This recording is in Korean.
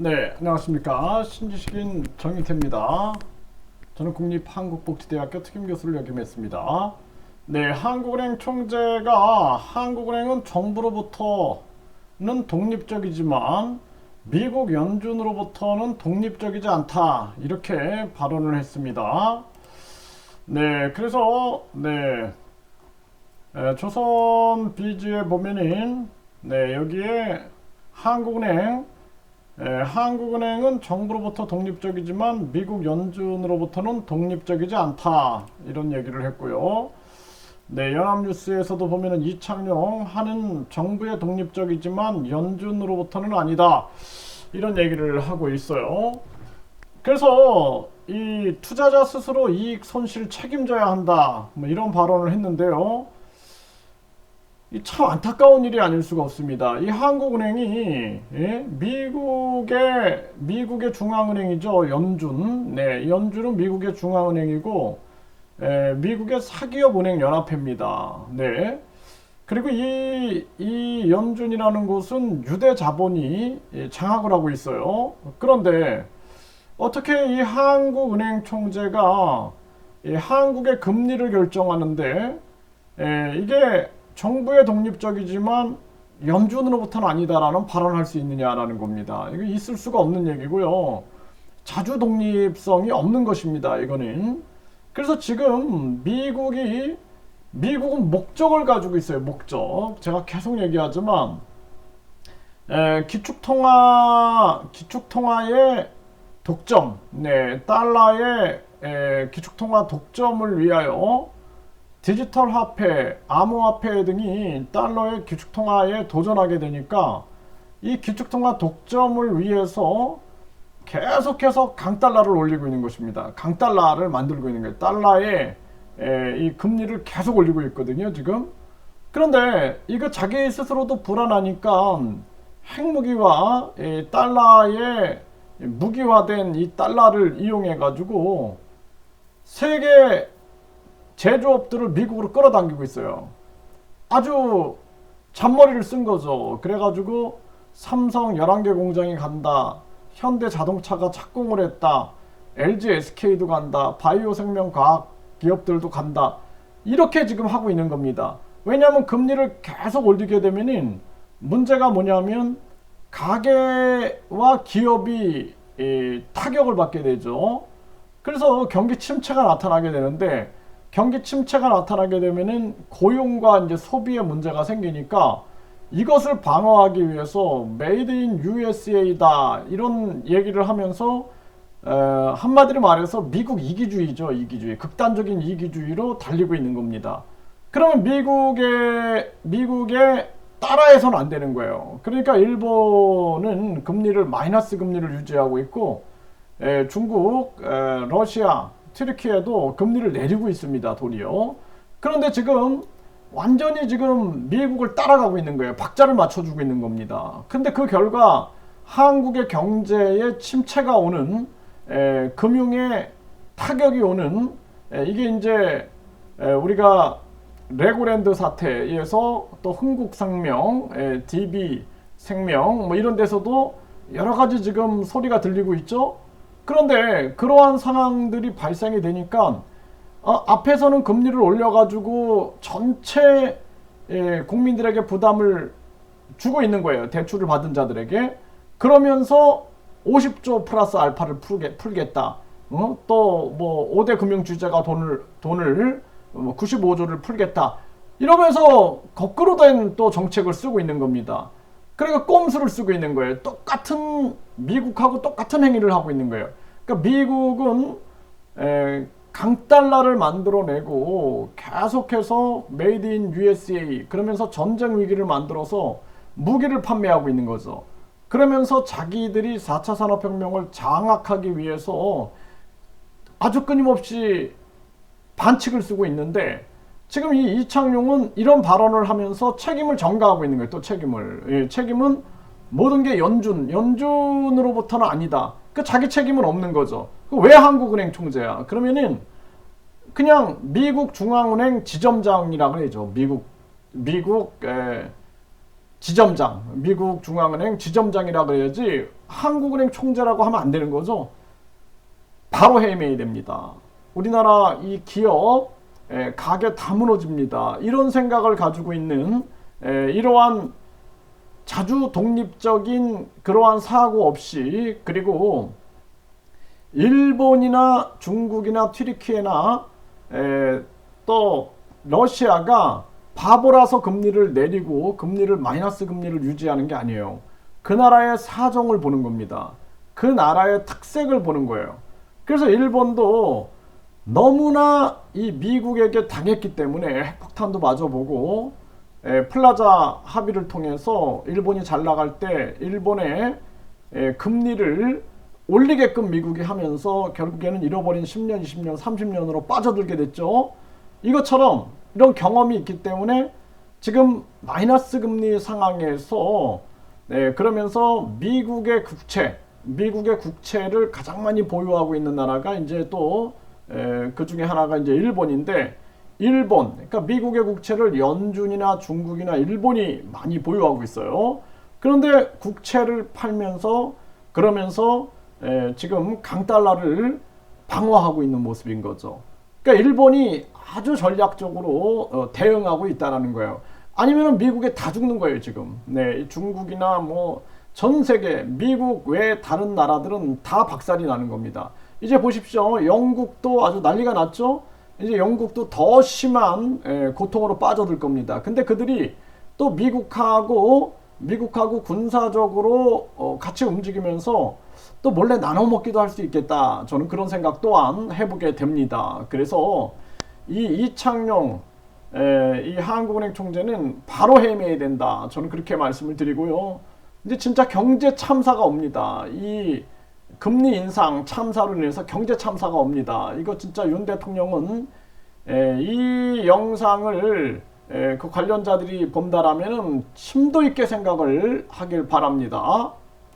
네, 안녕하십니까. 신지식인 정인태입니다. 저는 국립한국복지대학교 특임교수를 역임했습니다. 네, 한국은행 총재가 한국은행은 정부로부터는 독립적이지만 미국 연준으로부터는 독립적이지 않다, 이렇게 발언을 했습니다. 네, 그래서 조선 비즈에 보면은 여기에 한국은행은 정부로부터 독립적이지만 미국 연준으로부터는 독립적이지 않다, 이런 얘기를 했고요. 네, 연합뉴스에서도 보면은 이창용 하는 정부의 독립적이지만 연준으로부터는 아니다, 이런 얘기를 하고 있어요. 그래서 이 투자자 스스로 이익 손실 책임져야 한다, 뭐 이런 발언을 했는데요. 이 참 안타까운 일이 아닐 수가 없습니다. 이 한국은행이 미국의 중앙은행이죠. 연준. 네, 연준은 미국의 중앙은행이고 미국의 사기업 은행 연합회입니다. 네. 그리고 이 연준이라는 곳은 유대 자본이 장악을 하고 있어요. 그런데 어떻게 이 한국은행 총재가 한국의 금리를 결정하는데 이게 정부의 독립적이지만 연준으로부터는 아니다라는 발언을 할 수 있느냐라는 겁니다. 이거 있을 수가 없는 얘기고요. 자주 독립성이 없는 것입니다. 이거는. 그래서 지금 미국은 목적을 가지고 있어요. 목적. 제가 계속 얘기하지만 기축통화의 독점, 달러의 기축통화 독점을 위하여 디지털 화폐, 암호화폐 등이 달러의 기축통화에 도전하게 되니까 이 기축통화 독점을 위해서 계속해서 강달러를 올리고 있는 것입니다. 강달러를 만들고 있는 거예요. 달러의 이 금리를 계속 올리고 있거든요, 지금. 그런데 이거 자기 스스로도 불안하니까 핵무기와 달러의 무기화된 이 달러를 이용해 가지고 세계 제조업들을 미국으로 끌어당기고 있어요. 아주 잔머리를 쓴 거죠. 그래가지고 삼성 11개 공장이 간다, 현대 자동차가 착공을 했다, LG SK도 간다, 바이오 생명과학 기업들도 간다, 이렇게 지금 하고 있는 겁니다. 왜냐하면 금리를 계속 올리게 되면은 문제가 뭐냐면 가계와 기업이 타격을 받게 되죠. 그래서 경기 침체가 나타나게 되는데, 경기 침체가 나타나게 되면은 고용과 이제 소비에 문제가 생기니까 이것을 방어하기 위해서 메이드 인 USA다, 이런 얘기를 하면서 한마디로 말해서 미국 이기주의죠. 이기주의. 극단적인 이기주의로 달리고 있는 겁니다. 그러면 미국에 따라해서는 안 되는 거예요. 그러니까 일본은 마이너스 금리를 유지하고 있고 중국, 러시아, 튀르키예도 금리를 내리고 있습니다. 도리어. 그런데 지금 완전히 지금 미국을 따라가고 있는 거예요. 박자를 맞춰주고 있는 겁니다. 근데 그 결과 한국의 경제에 침체가 오는, 금융에 타격이 오는, 이게 이제 우리가 레고랜드 사태에서 또 흥국생명, DB생명 뭐 이런 데서도 여러 가지 지금 소리가 들리고 있죠. 그런데 그러한 상황들이 발생이 되니까 앞에서는 금리를 올려가지고 전체 국민들에게 부담을 주고 있는 거예요. 대출을 받은 자들에게. 그러면서 50조 플러스 알파를 풀겠다. 또 뭐 5대 금융주주가 돈을 95조를 풀겠다. 이러면서 거꾸로 된 또 정책을 쓰고 있는 겁니다. 그러니까 꼼수를 쓰고 있는 거예요. 미국하고 똑같은 행위를 하고 있는 거예요. 그러니까 미국은 강달러를 만들어내고 계속해서 메이드 인 USA, 그러면서 전쟁 위기를 만들어서 무기를 판매하고 있는 거죠. 그러면서 자기들이 4차 산업혁명을 장악하기 위해서 아주 끊임없이 반칙을 쓰고 있는데, 지금 이 이창용은 이런 발언을 하면서 책임을 전가하고 있는 거예요. 또 책임은 모든 게 연준으로부터는 아니다. 그 자기 책임은 없는 거죠. 왜 한국은행 총재야? 그러면은 그냥 미국 중앙은행 지점장이라고 그러죠. 미국 지점장, 미국 중앙은행 지점장이라 그래야지 한국은행 총재라고 하면 안 되는 거죠. 바로 해임해야 됩니다. 우리나라 이 기업 가게 다 무너집니다. 이런 생각을 가지고 있는 이러한 자주 독립적인 그러한 사고 없이, 그리고 일본이나 중국이나 튀르키예나 또 러시아가 바보라서 금리를 내리고 금리를 마이너스 금리를 유지하는 게 아니에요. 그 나라의 사정을 보는 겁니다. 그 나라의 특색을 보는 거예요. 그래서 일본도 너무나 이 미국에게 당했기 때문에 핵폭탄도 맞아보고 플라자 합의를 통해서 일본이 잘 나갈 때 일본의 금리를 올리게끔 미국이 하면서 결국에는 잃어버린 10년, 20년, 30년으로 빠져들게 됐죠. 이것처럼 이런 경험이 있기 때문에 지금 마이너스 금리 상황에서 그러면서 미국의 국채를 가장 많이 보유하고 있는 나라가 이제 또 그 중에 하나가 이제 일본인데, 그러니까 미국의 국채를 연준이나 중국이나 일본이 많이 보유하고 있어요. 그런데 국채를 팔면서 그러면서 지금 강달러를 방어하고 있는 모습인 거죠. 그러니까 일본이 아주 전략적으로 대응하고 있다는 거예요. 아니면 미국에 다 죽는 거예요 지금. 네, 중국이나 뭐 전 세계 미국 외 다른 나라들은 다 박살이 나는 겁니다. 이제 보십시오. 영국도 아주 난리가 났죠. 이제 영국도 더 심한 고통으로 빠져들 겁니다. 근데 그들이 또 미국하고 군사적으로 같이 움직이면서 또 몰래 나눠 먹기도 할 수 있겠다. 저는 그런 생각 또한 해보게 됩니다. 그래서 이 이창용 이 한국은행 총재는 바로 해임해야 된다. 저는 그렇게 말씀을 드리고요. 이제 진짜 경제 참사가 옵니다. 이 금리 인상 참사로 인해서 경제 참사가 옵니다. 이거 진짜 윤 대통령은 이 영상을 그 관련자들이 본다라면은 심도 있게 생각을 하길 바랍니다.